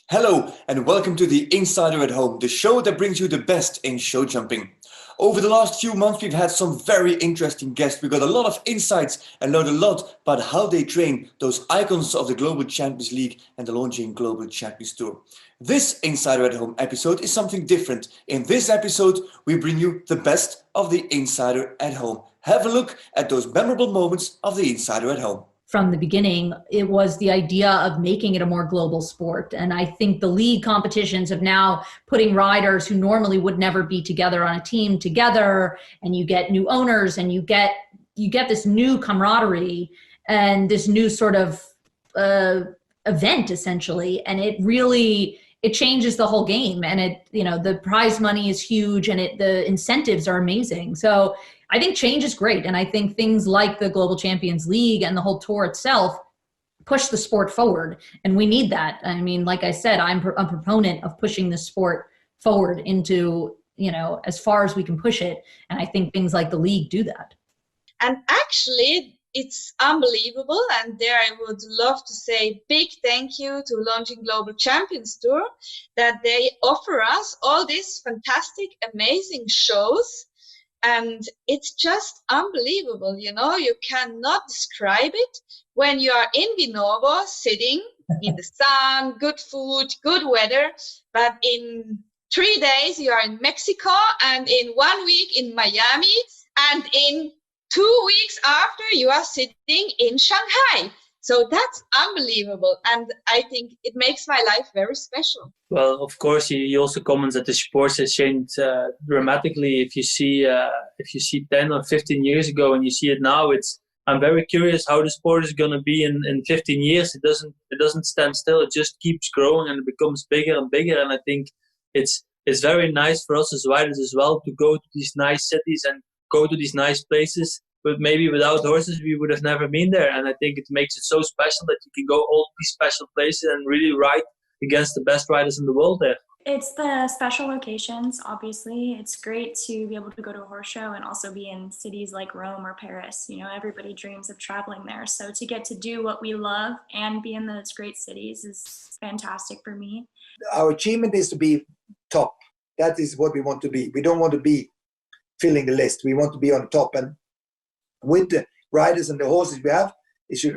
Hello and welcome to the Insider at Home, the show that brings you the best in show jumping. Over the last few months, we've had some very interesting guests. We got a lot of insights and learned a lot about how they train those icons of the Global Champions League and the launching Global Champions Tour. This Insider at Home episode is something different. In this episode, we bring you the best of the Insider at Home. Have a look at those memorable moments of the Insider at Home. From the beginning, it was the idea of making it a more global sport. And I think the league competitions have now putting riders who normally would never be together on a team together, and you get new owners and you get this new camaraderie and this new sort of event essentially. And it changes the whole game, and the prize money is huge, and the incentives are amazing. So I think change is great. And I think things like the Global Champions League and the whole tour itself push the sport forward. And we need that. I mean, like I said, I'm a proponent of pushing the sport forward into, as far as we can push it. And I think things like the league do that. And actually, it's unbelievable. And there I would love to say big thank you to Launching Global Champions Tour that they offer us all these fantastic, amazing shows. And it's just unbelievable, you cannot describe it. When you are in Vinovo, sitting in the sun, good food, good weather, but in 3 days you are in Mexico, and in 1 week in Miami, and in 2 weeks after you are sitting in Shanghai. So that's unbelievable, and I think it makes my life very special. Well, of course, you also comment that the sports has changed dramatically. If you see 10 or 15 years ago and you see it now, I'm very curious how the sport is going to be in 15 years. It doesn't stand still. It just keeps growing and it becomes bigger and bigger. And I think it's very nice for us as riders as well to go to these nice cities and go to these nice places. But maybe without horses, we would have never been there. And I think it makes it so special that you can go all these special places and really ride against the best riders in the world there. It's the special locations, obviously. It's great to be able to go to a horse show and also be in cities like Rome or Paris. Everybody dreams of traveling there. So to get to do what we love and be in those great cities is fantastic for me. Our achievement is to be top. That is what we want to be. We don't want to be filling the list. We want to be on the top. And with the riders and the horses we have, it should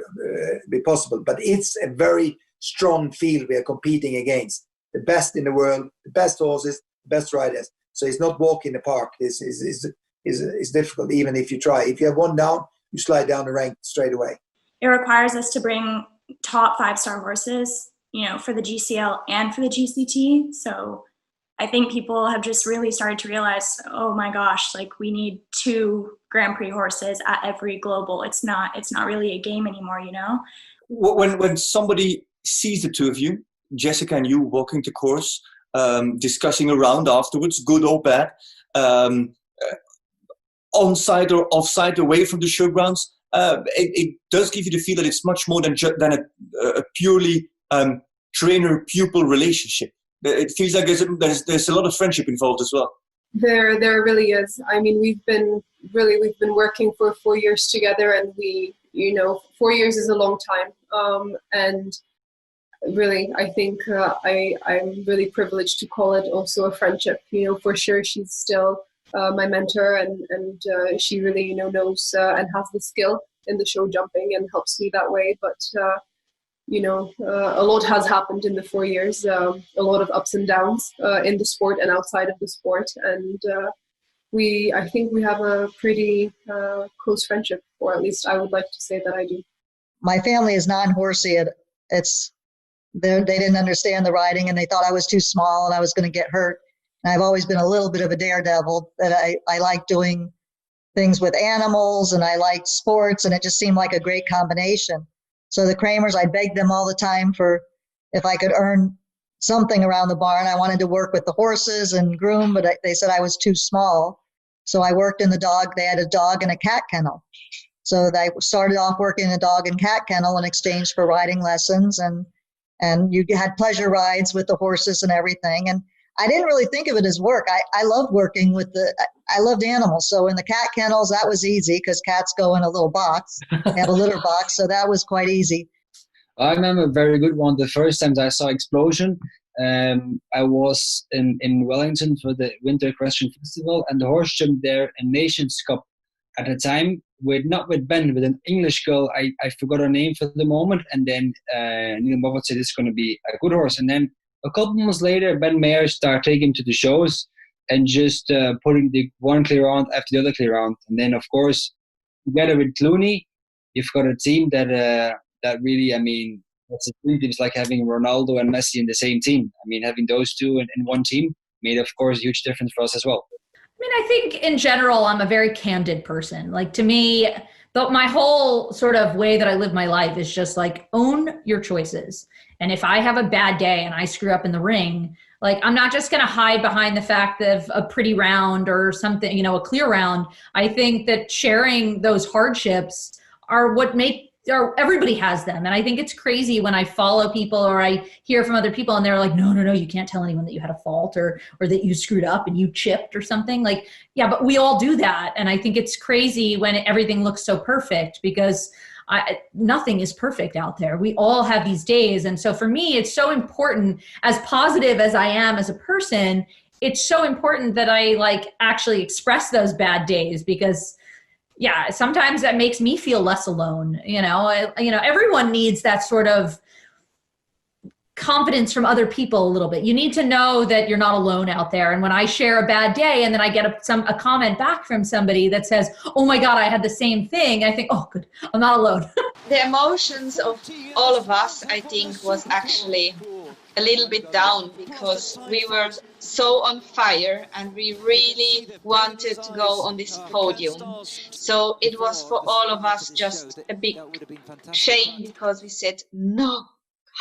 be possible. But it's a very strong field we are competing against. The best in the world, the best horses, the best riders. So it's not walk in the park. This is difficult, even if you try. If you have one down, you slide down the rank straight away. It requires us to bring top 5-star horses, for the GCL and for the GCT. So I think people have just really started to realize, oh my gosh, we need 2 Grand Prix horses at every global. It's not really a game anymore, When somebody sees the two of you, Jessica and you, walking the course, discussing around afterwards, good or bad, on-site or off-site, away from the showgrounds, it does give you the feel that it's much more than a purely trainer-pupil relationship. It feels like there's a lot of friendship involved as well. There really is. I mean, we've been working for 4 years together, and 4 years is a long time. And really, I think I'm really privileged to call it also a friendship. For sure, she's still my mentor, and she really knows and has the skill in the show jumping and helps me that way. But a lot has happened in the 4 years, a lot of ups and downs in the sport and outside of the sport. And I think we have a pretty close friendship, or at least I would like to say that I do. My family is non-horsey. They didn't understand the riding, and they thought I was too small and I was going to get hurt. And I've always been a little bit of a daredevil, that I like doing things with animals, and I liked sports, and it just seemed like a great combination. So the Kramers, I begged them all the time for if I could earn something around the barn. I wanted to work with the horses and groom, but they said I was too small. So I worked in they had a dog and a cat kennel. So I started off working in a dog and cat kennel in exchange for riding lessons, and you had pleasure rides with the horses and everything. And I didn't really think of it as work. I loved working I loved animals. So in the cat kennels, that was easy because cats go in a little box, they have a litter box. So that was quite easy. I remember a very good one. The first time I saw Explosion, I was in Wellington for the Winter Equestrian Festival, and the horse jumped there in Nations Cup at the time, not with Ben, with an English girl. I forgot her name for the moment, and then Neil Moffat said it's going to be a good horse. And then a couple months later, Ben Mayer started taking him to the shows and just putting the one clear round after the other clear round. And then, of course, together with Clooney, you've got a team that really, I mean, it's like having Ronaldo and Messi in the same team. I mean, having those two in one team made, of course, a huge difference for us as well. I mean, I think in general, I'm a very candid person. Like, to me, but my whole sort of way that I live my life is just like, own your choices. And if I have a bad day and I screw up in the ring, like, I'm not just going to hide behind the fact of a pretty round or something, you know, a clear round. I think that sharing those hardships are what everybody has them. And I think it's crazy when I follow people or I hear from other people and they're like, no, you can't tell anyone that you had a fault or that you screwed up and you chipped or something. Like, yeah, but we all do that. And I think it's crazy when everything looks so perfect, because nothing is perfect out there. We all have these days. And so for me, it's so important, as positive as I am as a person, it's so important that I like actually express those bad days, because yeah, sometimes that makes me feel less alone. Everyone needs that sort of confidence from other people a little bit. You need to know that you're not alone out there. And when I share a bad day and then I get a comment back from somebody that says, oh my God, I had the same thing, I think, oh, good, I'm not alone. The emotions of all of us, I think, was actually a little bit down, because we were so on fire and we really wanted to go on this podium. So it was for all of us just a big shame, because we said, no,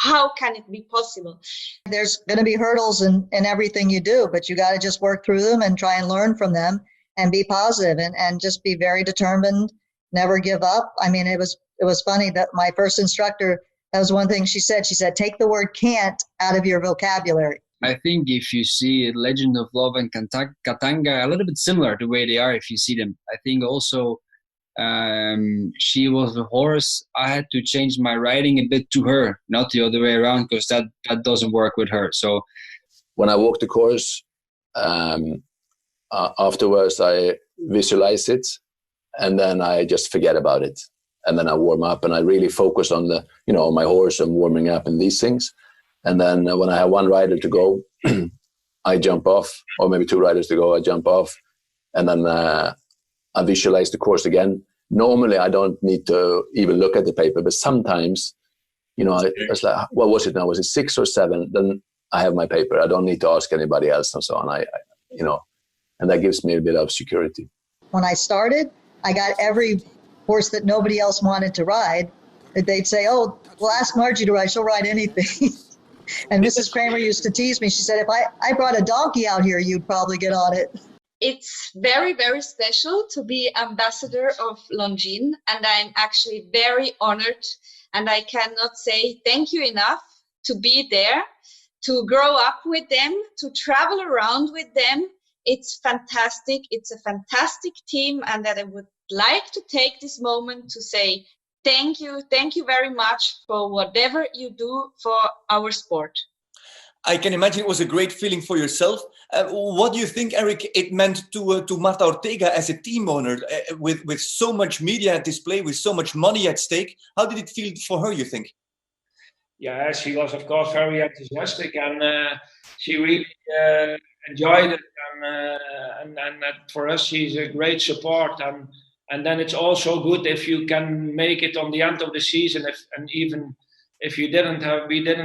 how can it be possible? There's going to be hurdles in everything you do, but you got to just work through them and try and learn from them and be positive and just be very determined, never give up. I mean, it was funny that my first instructor, that was one thing she said. She said, take the word can't out of your vocabulary. I think if you see Legend of Love and Katanga, a little bit similar the way they are if you see them. I think also she was the horse. I had to change my riding a bit to her, not the other way around, because that doesn't work with her. So when I walk the course, afterwards I visualize it, and then I just forget about it. And then I warm up and I really focus on my horse and warming up and these things. And then when I have one rider to go, I jump off, or maybe two riders to go, I jump off. And then I visualize the course again. Normally, I don't need to even look at the paper, but sometimes, I was like, what was it now? Was it 6 or 7? Then I have my paper. I don't need to ask anybody else and so on. And that gives me a bit of security. When I started, I got every horse that nobody else wanted to ride. They'd say, oh, well, ask Margie to ride. She'll ride anything. And Mrs. Kramer used to tease me. She said, if I brought a donkey out here, you'd probably get on it. It's very, very special to be ambassador of Longines, and I'm actually very honored, and I cannot say thank you enough to be there, to grow up with them, to travel around with them. It's fantastic. It's a fantastic team, and that I would like to take this moment to say thank you very much for whatever you do for our sport. I can imagine it was a great feeling for yourself. What do you think, Eric, it meant to Marta Ortega as a team owner, with so much media at display, with so much money at stake? How did it feel for her, you think? Yeah, she was, of course, very enthusiastic, and she really enjoyed it. And for us, she's a great support. And then it's also good if you can make it on the end of the season, even if we didn't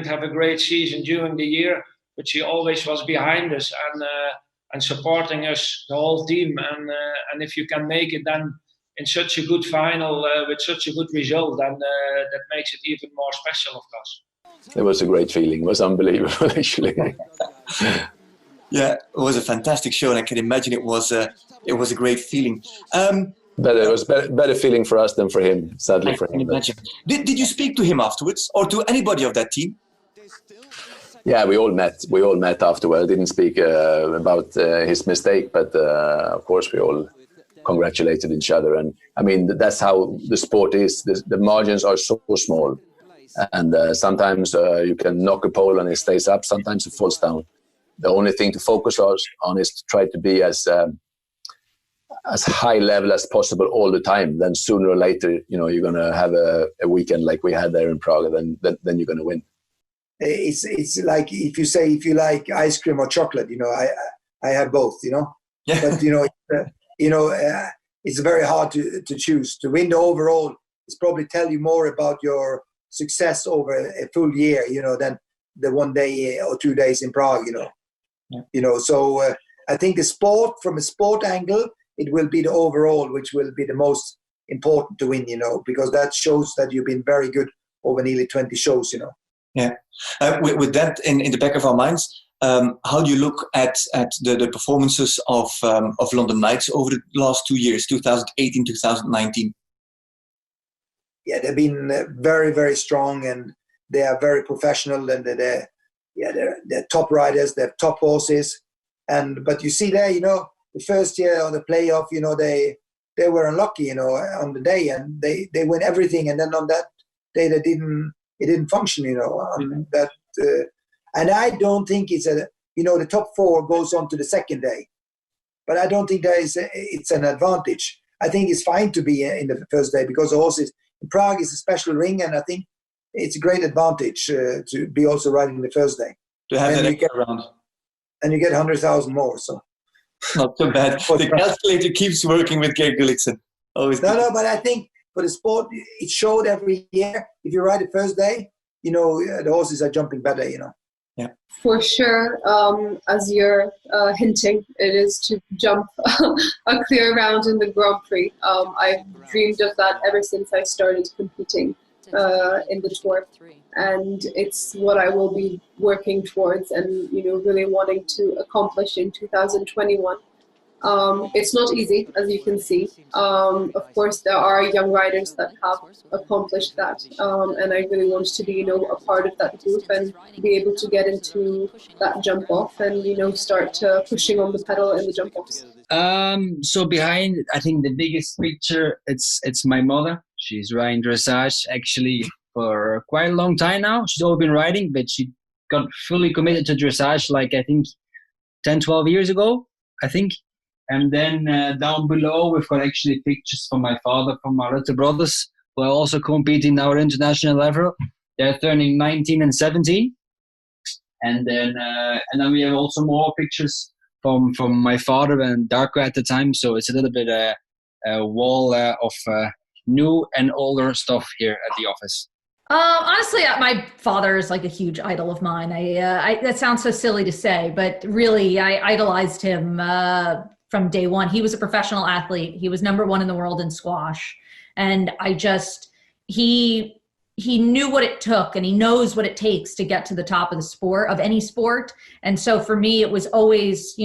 have a great season during the year, but she always was behind us and supporting us, the whole team. And if you can make it then in such a good final with such a good result, then that makes it even more special, of course. It was a great feeling. It was unbelievable, actually. Yeah, it was a fantastic show, and I can imagine it was a great feeling. But it was better feeling for us than for him, sadly for him. Imagine. Did you speak to him afterwards, or to anybody of that team? Yeah, we all met afterwards. Didn't speak about his mistake, but of course we all congratulated each other. And I mean, that's how the sport is. The margins are so small. And sometimes you can knock a pole and it stays up. Sometimes it falls down. The only thing to focus on is to try to be as high level as possible all the time. Then sooner or later, you're going to have a weekend like we had there in Prague. Then you're going to win. It's like if you like ice cream or chocolate, I have both, Yeah. But it's very hard to choose. To win the overall is probably tell you more about your success over a full year, than the 1 day or 2 days in Prague, Yeah. So I think from a sport angle, it will be the overall, which will be the most important to win, because that shows that you've been very good over nearly 20 shows, Yeah. With that in the back of our minds, how do you look at the performances of London Knights over the last 2 years, 2018, 2019? Yeah, they've been very, very strong, and they are very professional, and they're top riders, they're top horses. But you see there, the first year on the playoff, they were unlucky, on the day, and they win everything, and then on that day it didn't function, that. And I don't think it's the top 4 goes on to the second day, but I don't think it's an advantage. I think it's fine to be in the first day because the horses in Prague is a special ring, and I think it's a great advantage to be also riding the first day. To have that extra round. And you get 100,000 more, so. Not so bad. The calculator keeps working with Geert Gulliksen. No, but I think for the sport, it showed every year. If you ride the first day, the horses are jumping better, Yeah. For sure, as you're hinting, it is to jump a clear round in the Grand Prix. I've dreamed of that ever since I started competing in the Tour, and it's what I will be working towards and really wanting to accomplish in 2021. It's not easy, as you can see. Of course, there are young riders that have accomplished that, and I really want to be, a part of that group and be able to get into that jump off and, start pushing on the pedal in the jump offs. So behind, I think the biggest picture, it's my mother. She's riding dressage actually for quite a long time now. She's always been riding, but she got fully committed to dressage like I think 10, 12 years ago, I think. And then down below, we've got actually pictures from my father, from my little brothers, who are also competing now at international level. They're turning 19 and 17. And then we have also more pictures from my father and Darko at the time. So it's a little bit a wall of new and older stuff here at the office. Honestly, my father is like a huge idol of mine. That sounds so silly to say, but really, I idolized him from day one. He was a professional athlete. He was #1 in the world in squash. And he knew what it took, and he knows what it takes to get to the top of the sport, of any sport. And so for me, it was always,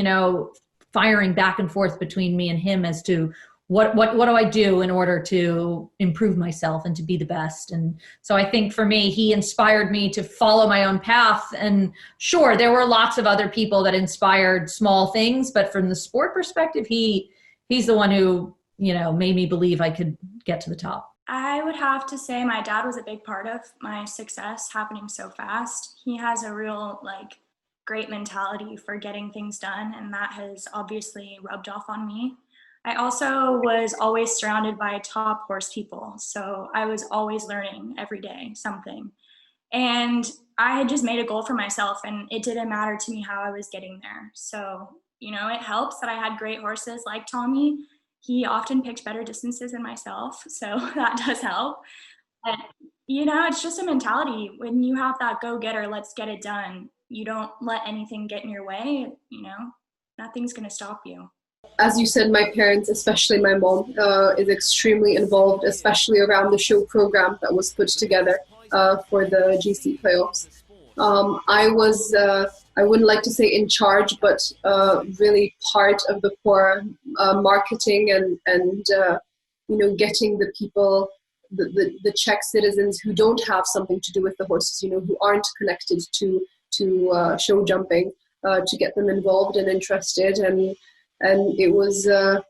firing back and forth between me and him as to what do I do in order to improve myself and to be the best. And so I think for me, he inspired me to follow my own path. And sure, there were lots of other people that inspired small things, but from the sport perspective, he's the one who, made me believe I could get to the top. I would have to say my dad was a big part of my success happening so fast. He has a real great mentality for getting things done, and that has obviously rubbed off on me. I also was always surrounded by top horse people, so I was always learning every day something. And I had just made a goal for myself, and it didn't matter to me how I was getting there. So, it helps that I had great horses like Tommy. He often picked better distances than myself, so that does help. But, it's just a mentality. When you have that go-getter, let's get it done, you don't let anything get in your way, nothing's going to stop you. As you said, my parents, especially my mom, is extremely involved, especially around the show program that was put together for the GC playoffs. I was, I wouldn't like to say in charge, but really part of the core marketing and getting the people, the Czech citizens who don't have something to do with the horses, who aren't connected to show jumping, to get them involved and interested. And it was, a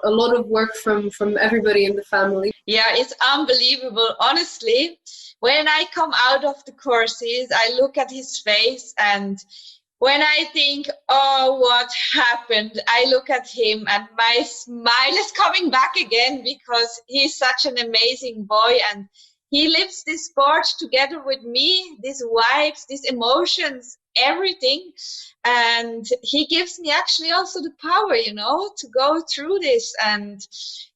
lot of work from everybody in the family. Yeah, it's unbelievable. Honestly, when I come out of the courses, I look at his face, and when I think, oh, what happened, I look at him and my smile is coming back again, because he's such an amazing boy, and he lives this sport together with me, these vibes, these emotions, everything. And he gives me actually also the power, you know, to go through this. And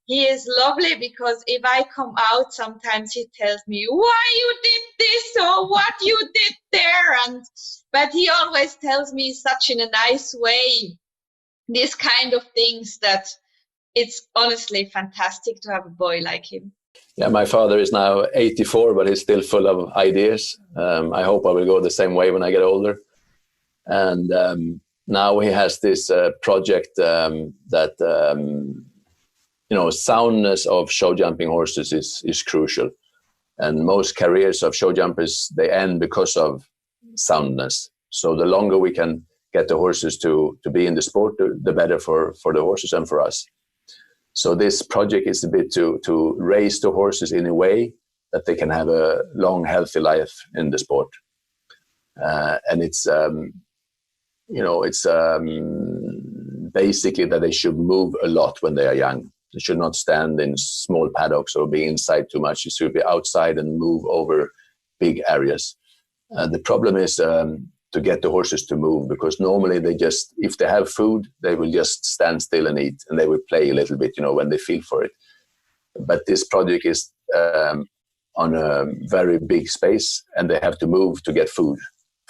he is lovely, because if I come out, sometimes he tells me why you did this or what you did there. But he always tells me such in a nice way, these kind of things, that it's honestly fantastic to have a boy like him. Yeah, my father is now 84, but he's still full of ideas. I hope I will go the same way when I get older. And now he has this project that, you know, soundness of show jumping horses is crucial. And most careers of show jumpers, they end because of soundness. So the longer we can get the horses to be in the sport, the better for the horses and for us. So this project is a bit to raise the horses in a way that they can have a long, healthy life in the sport. And it's, you know, it's basically that they should move a lot when they are young. They should not stand in small paddocks or be inside too much. You should be outside and move over big areas. The problem is to get the horses to move, because normally they just, if they have food, they will just stand still and eat, and they will play a little bit, you know, when they feel for it. But this project is on a very big space, and they have to move to get food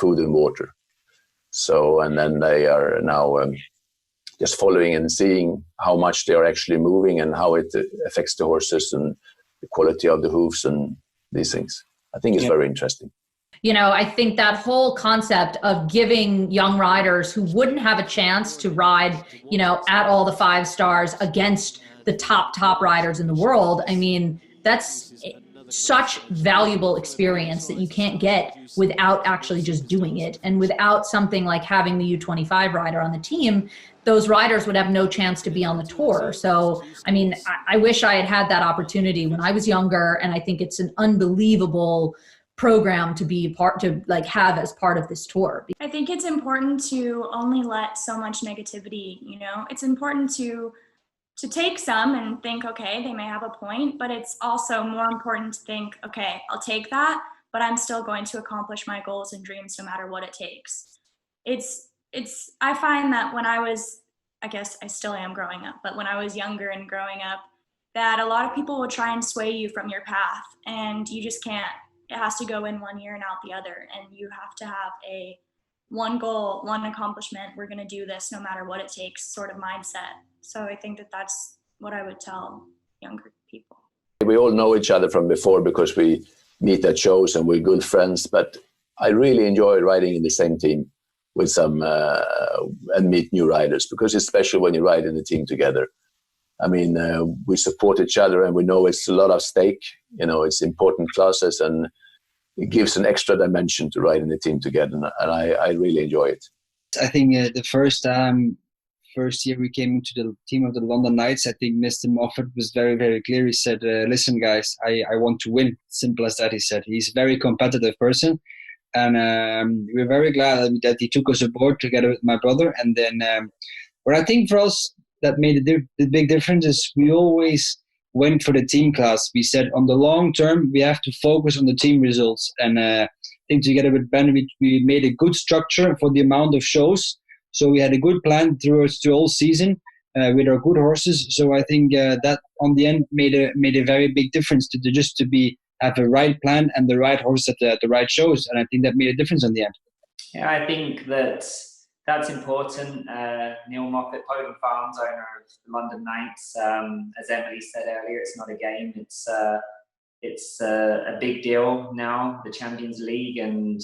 and water. So, and then they are now just following and seeing how much they are actually moving and how it affects the horses and the quality of the hooves and these things. I think it's very interesting. You know, I think that whole concept of giving young riders who wouldn't have a chance to ride, you know, at all the 5 stars against the top riders in the world, I mean, that's such valuable experience that you can't get without actually just doing it. And without something like having the U25 rider on the team, those riders would have no chance to be on the tour. So, I mean, I wish I had had that opportunity when I was younger. And I think it's an unbelievable program to be have as part of this tour. I think it's important to only let so much negativity, you know, it's important to take some and think, okay, they may have a point, but it's also more important to think, okay, I'll take that, but I'm still going to accomplish my goals and dreams no matter what it takes. I find that when I was, I guess I still am growing up, but when I was younger and growing up, that a lot of people will try and sway you from your path, and you just can't. It has to go in one ear and out the other, and you have to have a one goal, one accomplishment, we're going to do this no matter what it takes sort of mindset. So I think that that's what I would tell younger people. We all know each other from before because we meet at shows and we're good friends, but I really enjoy riding in the same team with some and meet new riders, because it's special when you ride in a team together. I mean, we support each other and we know it's a lot of stake. You know, it's important classes and it gives an extra dimension to ride in the team together. And I really enjoy it. I think the first year we came into the team of the London Knights, I think Mr. Moffat was very, very clear. He said, listen, guys, I want to win. Simple as that, he said. He's a very competitive person. And we're very glad that he took us aboard together with my brother. And then what I think for us that made the big difference is we always went for the team class. We said on the long term, we have to focus on the team results. And I think together with Ben, we made a good structure for the amount of shows. So we had a good plan through the whole season with our good horses. So I think that on the end made a very big difference to have a right plan and the right horse at the right shows. And I think that made a difference on the end. Yeah, I think that's important. Neil Moffat, Poland Farms, owner of the London Knights. As Emily said earlier, it's not a game. It's a big deal now, the Champions League, and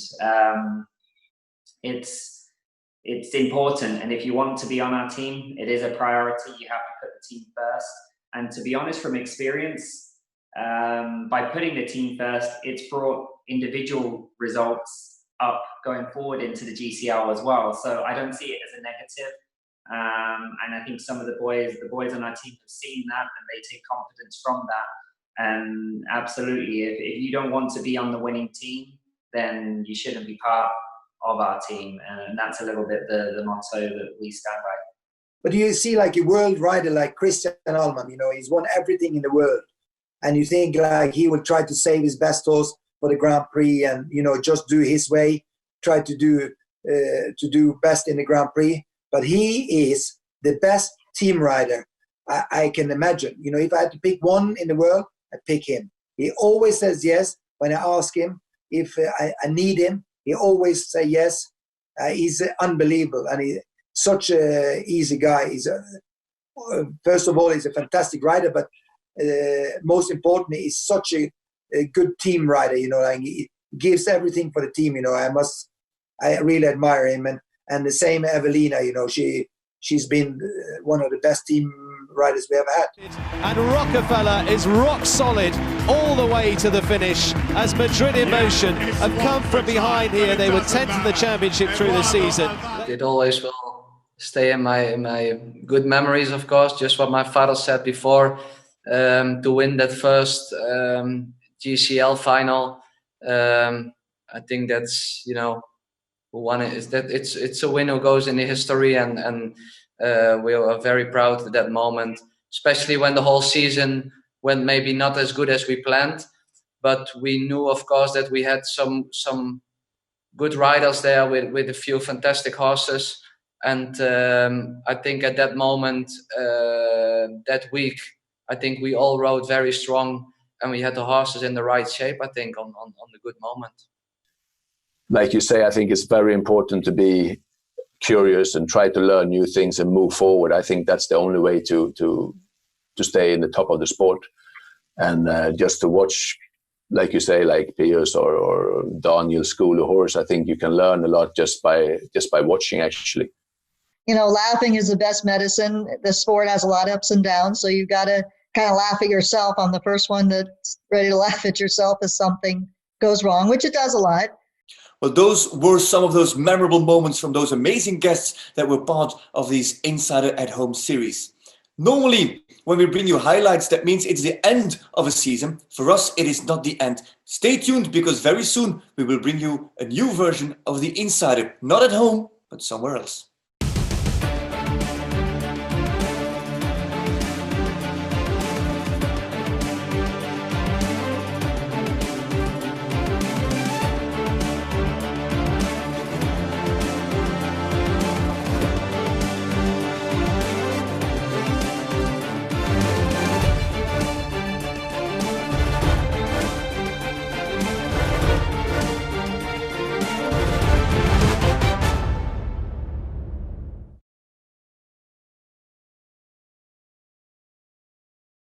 it's important. And if you want to be on our team, it is a priority. You have to put the team first. And to be honest, from experience, by putting the team first, it's brought individual results up going forward into the GCL as well. So I don't see it as a negative. And I think some of the boys on our team have seen that, and they take confidence from that. And absolutely, if you don't want to be on the winning team, then you shouldn't be part of our team. And that's a little bit the motto that we stand by. But you see, like a world rider like Christian Allman, you know, he's won everything in the world. And you think like he will try to save his best horse for the Grand Prix and, you know, just do his way, try to do best in the Grand Prix. But he is the best team rider I can imagine. You know, if I had to pick one in the world, I'd pick him. He always says yes when I ask him if I need him. He always say yes. He's unbelievable, and he's such a easy guy. He's first of all, he's a fantastic rider, but most importantly, he's such a good team rider. You know, like he gives everything for the team. You know, I really admire him, and the same Evelina. You know, she's been one of the best team riders we ever had. And Rockefeller is rock solid all the way to the finish as Madrid in Motion have come from behind here. They were 10th in the championship through the season. It always will stay in my good memories, of course, just what my father said before, to win that first GCL final. I think that's, you know, one is that it's a win who goes in the history, and we are very proud of that moment, especially when the whole season went maybe not as good as we planned, but we knew, of course, that we had some good riders there with a few fantastic horses, and I think at that moment, that week, I think we all rode very strong, and we had the horses in the right shape, I think, on the good moment. Like you say, I think it's very important to be curious and try to learn new things and move forward. I think that's the only way to stay in the top of the sport. And just to watch, like you say, like Pius or Daniel school a horse, I think you can learn a lot just by watching, actually. You know, laughing is the best medicine. The sport has a lot of ups and downs, so you've got to kind of laugh at yourself on the first one that's ready to laugh at yourself if something goes wrong, which it does a lot. Well, those were some of those memorable moments from those amazing guests that were part of these Insider at Home series. Normally, when we bring you highlights, that means it's the end of a season. For us, it is not the end. Stay tuned, because very soon we will bring you a new version of the Insider, not at home, but somewhere else.